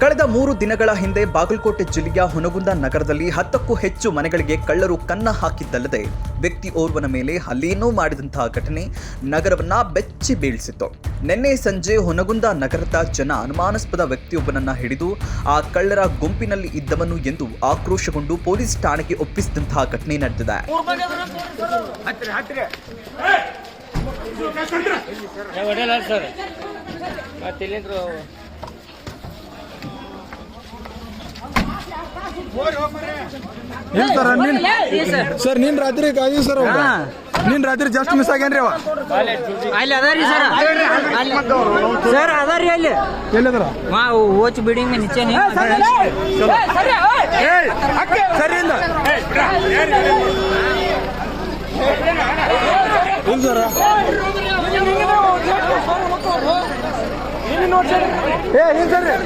ಕಳೆದ 3 ದಿನಗಳ ಹಿಂದೆ ಬಾಗಲಕೋಟೆ ಜಿಲ್ಲೆಯ ಹುನಗುಂದ ನಗರದಲ್ಲಿ 10ಕ್ಕೂ ಹೆಚ್ಚು ಮನೆಗಳಿಗೆ ಕಳ್ಳರು ಕನ್ನ ಹಾಕಿದ್ದಲ್ಲದೆ ವ್ಯಕ್ತಿ ಓರ್ವನ ಮೇಲೆ ಹಲ್ಲೆಯನ್ನೂ ಮಾಡಿದಂತಹ ಘಟನೆ ನಗರವನ್ನ ಬೆಚ್ಚಿ ಬೀಳಿಸಿತ್ತು. ನಿನ್ನೆ ಸಂಜೆ ಹುನಗುಂದ ನಗರದ ಜನ ಅನುಮಾನಾಸ್ಪದ ವ್ಯಕ್ತಿಯೊಬ್ಬನನ್ನ ಹಿಡಿದು ಆ ಕಳ್ಳರ ಗುಂಪಿನಲ್ಲಿ ಇದ್ದವನು ಎಂದು ಆಕ್ರೋಶಗೊಂಡು ಪೊಲೀಸ್ ಠಾಣೆಗೆ ಒಪ್ಪಿಸಿದಂತಹ ಘಟನೆ ನಡೆದಿದೆ. ಸರ್ ನೀನ್ ರಾತ್ರಿ ಕಾದಿ ಸರ್ ನೀನ್ ರಾತ್ರಿ ಜಸ್ಟ್ ಮಿಸ್ ಆಗ್ಯಾನ್ರಿ ಅವ ಅಲ್ಲಿ ಅದಾರಿ ಸರ್ ಸರ್ ಅದಾರಿ ಅಲ್ಲಿ ಎಲ್ಲದ್ರ ಓಚ್ ಬಿಲ್ಡಿಂಗ್ ನಿಚ್ಚೆ ಸರಿ ಇಲ್ಲ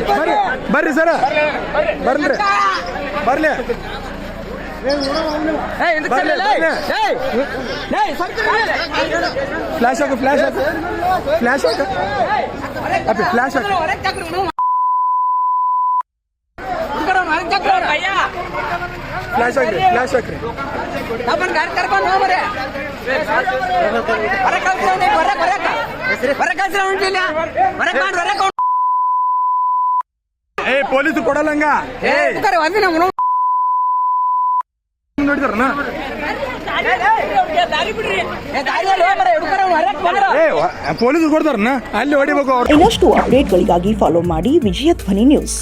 ಸರ್ ಬರ್ರಿ ಸರ ಬರ್ಲಿ ಬರ್ಲಿ ಫ್ಲಾಶ್ ಹಾಕು ಫ್ಲಾಶ್ ಹಾಕು ಫ್ಲಾಶ್ ಹಾಕು ಅಪ್ಪಿ ಫ್ಲಾಶ್ ಹಾಕು ಫ್ಲಾಶ್ ಹಾಕ್ರಿ ಫ್ಲಾಶ್ ಹಾಕ್ರಿ ಏ ಪೊಲೀಸ್ ಕೊಡಲ್ಲಂಗ ನೋಡಿದಾರನ ಪೊಲೀಸ್ ಕೊಡ್ತಾರನ ಅಲ್ಲಿ ಹೊಡಿಬೇಕು. ಇನ್ನಷ್ಟು ಅಪ್ಡೇಟ್ಗಳಿಗಾಗಿ ಫಾಲೋ ಮಾಡಿ ವಿಜಯ ಧ್ವನಿ ನ್ಯೂಸ್.